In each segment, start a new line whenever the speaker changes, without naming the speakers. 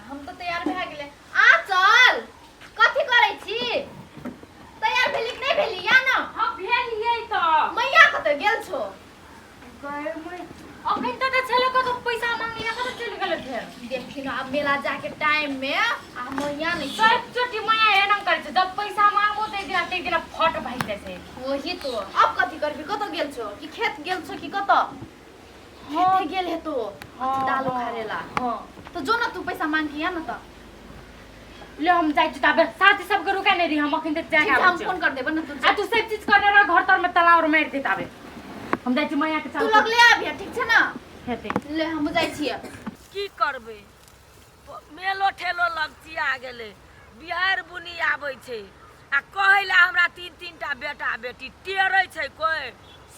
हम तो तैयार भए गेले। आ चल कथि करै छी? तैयार भेली कि नहीं भेली या ना?
हां भेलियै त
मैया कतऽ गेल छो?
गए मैं अखन त छले को तो पैसा मांगिया कत चल गेले फेर।
देखी ना अब मेला जाके टाइम में आ मैया नहीं
सब चोटी मैया एना करे छै जब पैसा मांगबो ते दिन फट भाई जाय छै।
वही तो अब कथि करबी? कतऽ गेल छो? कि खेत गेल छो कि कतऽ? खेते गेल हे तो दाल उखाड़ेला।
हां
तो जो ना तू पैसा मांग के या ना त
ले हम जाय छी तबे साथी सब के रुका नहीं रही हम अखन तक जाके
हम फोन कर देबे ना तू।
आ तू सब चीज करने रह घर तर में तला और मार दे तबे हम जाय छी मैया के
तू
साथ
लग ले आबिया ठीक छै ना?
हेते
ले हम जाय छियै।
की करबे मेलो ठेलो लगचिया गेले बिहार बुनी आबै छै आ कहैला हमरा तीन टा बेटा बेटी टेरै छै कोई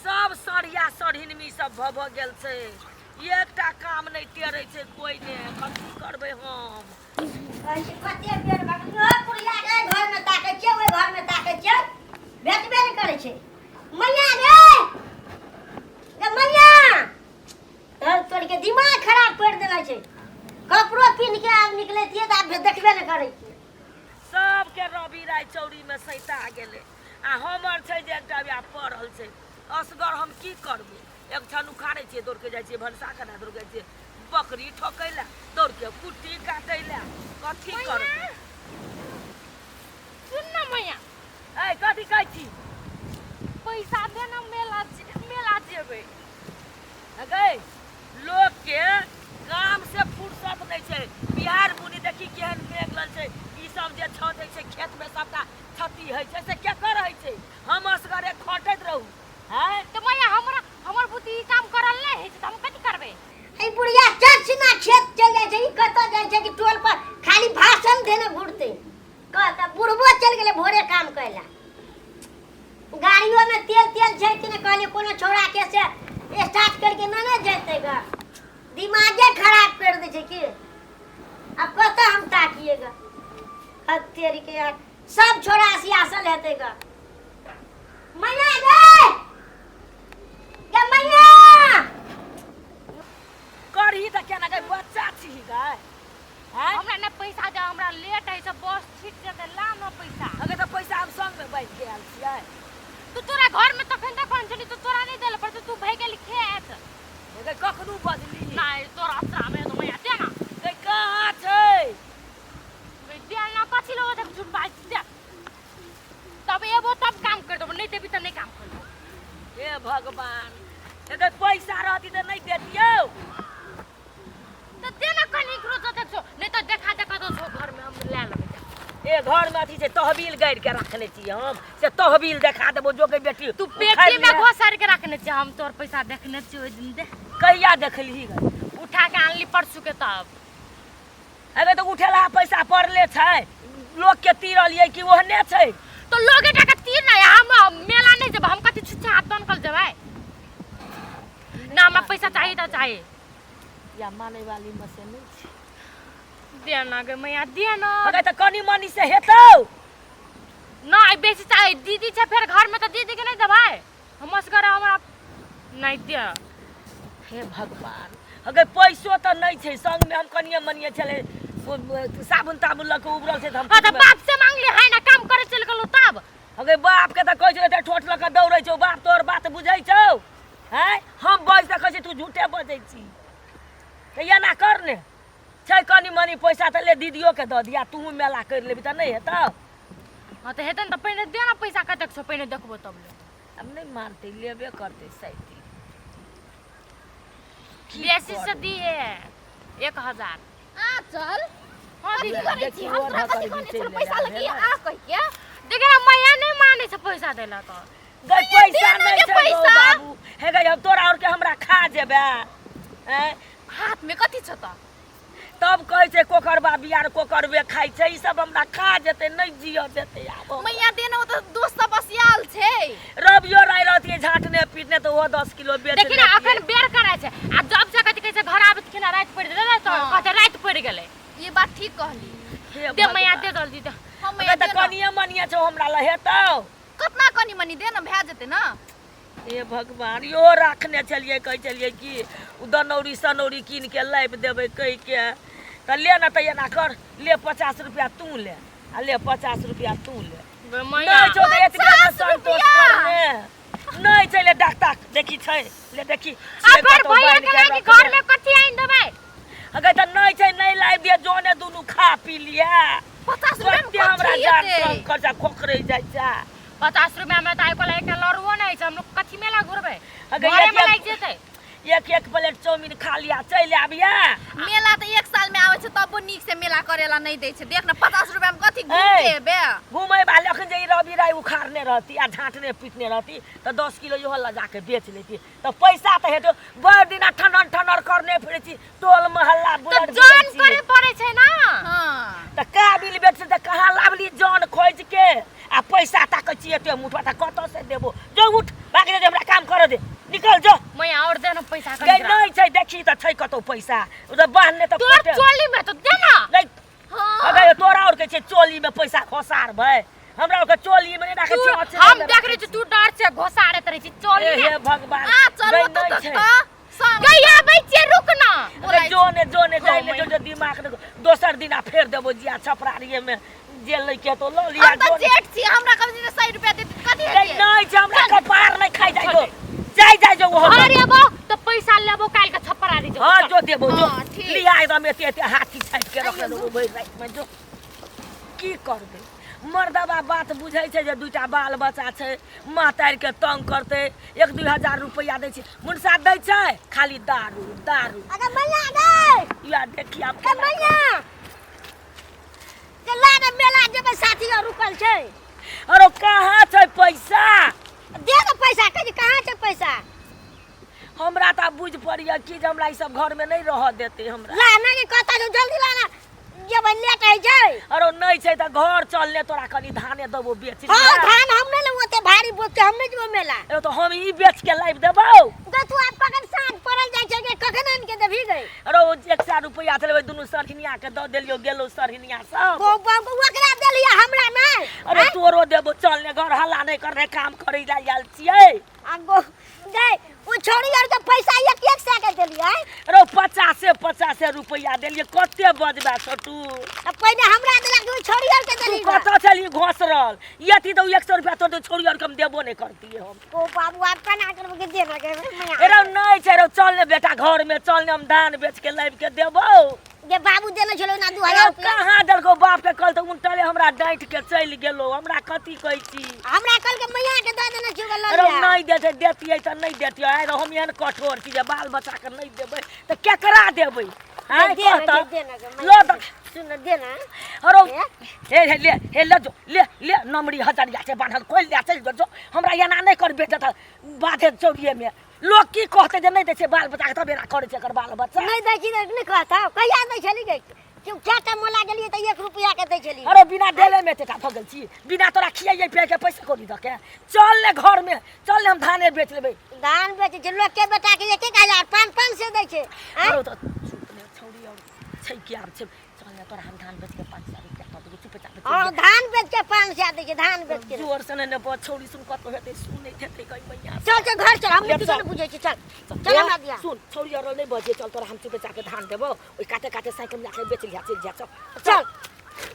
सब सड़िया सड़हिनमी सब भ गेल छै एकटा काम नहीं टेरै छै कोई ने कथी करबे हम
कते बेर पुरिया के घर में ताके छै ओइ घर में ताके छै भेटबे नहीं करे छै मैया रे मैया तोर के दिमाग खराब कर देला छै कपड़ो पिन के आब निकले थिए त आब देखबे नहीं करे छै
सबके रवि राय चौरी में सैता गेले आ हमर छै जे एकटा बिया पड़ल छै असगर हम की करबे एक छन उखाड़े छियै दौड़ के जाइ छियै भनसा खाना दौड़ के जाइ छियै बकरी ठोकैला दौड़ के कुट्टी काटैला कथी करबे
सुन ना मैया
ए कथी कहै छी
पैसा दे ना मेला जेबे
गए लोग के काम से फुर्सत नहीं छै बिहार बुनी देखी केहन मेघ लल छै ई सब जे छदै छै खेत में सबटा क्षति है छै से केकर है छै हम असगरे खटैत रहू हैं
तो मैया हमर बुद्धि ई काम करल नहीं है त हम कथि करबे
ए बुढ़िया चरसिना खेत चल जाय छै ई कत जाय छै कि टोल पर खाली भाषण देने घुरते कहता बुढ़बो चल गेले भोरे काम कैला गाड़ियों में तेल छै कि ने कहले कोनो छोरा के से स्टार्ट करके ना जेते गा दिमागे खराब कर दे छै कि अब कत हम ताकिएगा अब तेरी के यार सब छोरा सियासल हेते गा मैया गे मैया
करही त केना गए बच्चा छी गए हैं
हमरा ने पैसा दे हमरा लेट है सब बस छीट जेते ला न पैसा
अगे त पैसा हम संग में बैठ के आल छियै
तू तोरा घर में तखन तक कोन छली तू तोरा नहीं देले पर तू भाई के लिखे आत
अगे कखनु बदली
नहीं तोरा असरा में तो मैया दे ना
गए कहां छै
दे ना कथि लो तक झूठ बात दे तब एबो तब काम कर दो नहीं देबी त नहीं काम कर
हे भगवान अगर पैसा रहती तो नहीं देतियो
तो दे ना कनी करो तो देखो नहीं तो देखा तो घर में हम ले लेबे
ए घर में अथी से तहवील गाड़ के रखने छी हम से तहवील देखा देबो जो के बेटी
तू पेटी में घोसर के रखने छी हम तोर पैसा देखने छी ओइ दिन दे
कहिया देखली गई
उठा के आनली परसू के तब
अबे तो उठेला पैसा पड़ले छै लोग के तीरलिए कि ओहने छै
तो लोगे का तीर ना हम मेला नहीं जब हम कथि छुच्छे हाथ बन कर देबै ना हमरा पैसा चाहिए त चाहिए
या माने वाली में से नहीं छै
दे ना गे मैया दे ना
अगे त कनी मनी से हेतौ
ना बेसी चाहिए दीदी छै फिर घर में तो दीदी के नहीं देबै हम असगर हमरा नहीं दे
हे भगवान अगे पैसो त नहीं छै संग में हम कनिए मनिए चले साबुन ताबुन लके उबरल छै त हम
त बाप से मांग ले है ना काम करे चल गेलो तब
अगे बाप के त कहै छै एते ठोठ लके दौड़ै छौ बाप तोर बात बुझै छौ हैं हम बज त कहै छै तू झूठे बजै छी त या ना कर ने छै कनी मनी पैसा त ले दीदियो के द दिया तू मेला कर लेबी त नहीं हेतौ
हां त हेतन त पहिने दे ना पैसा कतेक छ पहिने देखबो तब ले
अब नहीं मानते लेबे करते सैती
बेसी से दिए 1000
आ चल
हां दीदी
करे छी हम तोरा कथि कहने छल पैसा लगी आ कह के
देखे ना मैया नहीं माने छै पैसा देला त
गई पैसा नहीं
दे
छै गौ
पैसा।
बाबू हे गई अब तोरा और के हमरा खा जेबे हैं
हाथ में कथि छ त
तब कहै छै कोकरबा बियार कोकरबे खाइ छै ई सब हमरा खा जेते नहीं जिय देते आब
मैया देना तो दोस्त सब बसियाल छै
रबियो राय रहती झाटने पीटने तो वो 10 किलो बेच
देखि ना अखन बेर करे छै आ जब से कथि कहै छै घर आबत के ना रात पड़ दे तो कहते रात पड़ गेलै
ये बात ठीक कहली।
हे
दे मैया
भगवान।
दे जल्दी दे
हम
अबे त कनिए मनिए छौ हमरा ल हेतौ
कितना कनी मनी दे ना भए जेते ना
हे भगवान यो रखने चलिए कह चलिए कि दनौरी सनौरी कीन के लाइब देबै कह के तो ले ना तो ये ना कर ले 50 रुपया तू ले आ ले 50 रुपया तू ले
मैया
नहीं छो तो इतना में संतोष करने नहीं चले डॉक्टर देखी छै ले देखी
आ फिर भैया के लागी घर में कथि आइन देबै
अगर त नहीं छै नहीं लाई दे जोने दुनु खा पी लिया
50 रुपया में
हमरा
कथी
जान
हेतै?
कम खर्चा खोखरे जाय छै
50 रुपया में त आइको एक लड़ुओ नहीं छै हम लोग कथि मेला घुरबै
अगर
घरे में
एक-
लाग जेतै
एक प्लेट चाउमीन खा लिया चले आबिया
मेला त 1 साल में आवे छै तब नीक से मेला करेला नहीं दै छै देख न 50 रुपया में कथी
ए।
घूमते बे
घूमे वाले अखन जे रवि राय उखाड़ने रहती आ झांटने पीटने रहती तो 10 किलो यो ला जाके बेच लेती तो पैसा तो हेतो बड़ दिन ठनन ठनर करने फिरे छी टोल मोहल्ला
तो
बुलर
जान करे पड़े छै ना
हां
त का बिल बेच त कहां लावली जान खोज के आ पैसा ताक छी एते मुठवा त कत से देबो जो उठ भाग जे हमरा काम कर दे निकल जो
मैया और दे न पैसा
गई
कनी
नहीं छै देखी त छै कतो पैसा उधर बांधने त
तोर चोली में तो दे ना
नहीं
हां
अगर तोरा और के छै चोली में पैसा खोसार भय हमरा और के चोली में नहीं राखे
तू
छी
हम देख रही छी तू डर से घोसाड़े रही छी चोली
हे
में
भगवान
आ चलो
गई
तो
नहीं
तो
छै।
संग
गई आबै छै रुक ना
अरे जोने जोने
हाँ,
जाइले
मैं-
जो दिमाग न दोसर दिना फेर देबो जिया छपरारिये में जे लइके तो लो लिया
हम त
जोने
जेठ छी हमरा कम से 100 रुपया देती कथी
गई
हेतै
नहीं छै हमरा कपार नहीं खाई जाय जो जाय जो वो
अरे बो तो पैसा लेबो काल के छपरारी जो
हां जो देबो जो
हाँ, ठीक।
लिया एकदम एते एते हाथी छाट के रख देबो भई रात में जो की करबे मर्दबा बात बुझै छै जे दुइटा बाल बच्चा छै मातार के तंग करते 1-2 हजार रुपया दै छै मुनसा दै छै खाली दारू दारू
अगर मैया गई
या देखी आप
ए मैया चला ने मेला जेबे साथी और रुकल छै
अरे कहाँ छै पैसा
दे दे पैसा कहाँ छै पैसा
हमरा त बुझ पड़िया कि जे हमरा ई सब घर में नहीं रह देते हमरा
लाना के कहता जो जल्दी लाना जब लेट है जाए
अरे नहीं छै त घर चलने तोरा कनी धाने देबो बेच
हां
लिया
धान हमने ले ओते भारी बोते हमने जो मेला
अरे तो हम ई बेच के लाइब देबो
तो तू आप पकड़ साथ पड़ल जाय छै के कखन आन के देबी गई
अरे ओ 100 रुपया चलबे दुनु सरहिनिया के द देलियो गेलो सरहिनिया सब
वो ओकरा देलिया हमरा नहीं
अरे तोरो देबो चलने घर हल्ला नहीं करने काम करे ला आयल छियै
आगो गई वो छोड़ी और के पैसा एक एक से के देलिया
अरे 50 रुपया देलिए कते बजबा छोटू
अब पहले हमरा देला के छोड़ी और के
तू
देली
कत चली घोसरल यति तो 100 रुपया तो छोड़ी और कम देबो नहीं करती हम
ओ बाबू आप कना करब के दे लगे
अरे नहीं छै रे चलने बेटा घर में चलने हम धान बेच के लाइब के देबो
जे बाबू देले छलो ना 2000
अरे
रुपया
कहाँ देलको बाप के कल तो उनटले हमरा डांट के चल गेलो हमरा कथी कहै छी
हमरा कल के मैया के दे देना छुगल ल
अरे
लिया
नहीं देते देतियै त नहीं देतियै आइ हम एहन कठोर छी जे बाल बच्चा के नहीं देबै त केकरा देबै हां
दे ना दे ना
लो त
सुन दे ना
अरे हे ले जो ले नमरी हजारिया से बांधल कोई ले चल जो हमरा एना नहीं करबे त बाधे चौरिये में लोग की कहते जे नहीं दै छै बाल बच्चा के तबेरा करे छै कर बाल बच्चा
नहीं दै छी नहीं कहता कहिया दै छली गई क्यों क्या टाइम मोला गेलिए त 1 रुपया के दै छली
अरे बिना देले में तेटा भगल छी बिना तोरा खियाइए पे के पैसा कोनी द के चल ले घर में चल ले हम धाने बेच लेबै
धान बेचे छै लोग के बेटा के 1000 500 से दै छै
अरे त चुप छौरी और छै की आब छै चल ले तोरा हम धान बेच के 500 रुपया त दे चुप चाप
हां धान बेच के 500 दै छै धान बेच के
जोर से ने बहुत छौरी सुन कत हेतै सुनै हेतै कई मैया
चल चल घर चल हम
ले
किसी
चल।
ने बुझे छी चल चल हमरा दिया
सुन छौरी और नहीं बजे चल तोरा हम चुपे चाके धान देबो ओइ काटे काटे साइकिल लाके बेच लिया चल जा
चल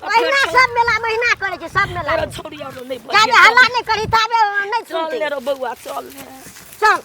महीना सब मेला महीना करे छै सब मेला
अरे छौरी और नहीं
जाबे
बजे
हल्ला नहीं करी ताबे नहीं
चल
सुनते
ले रो बउआ चल ले
चल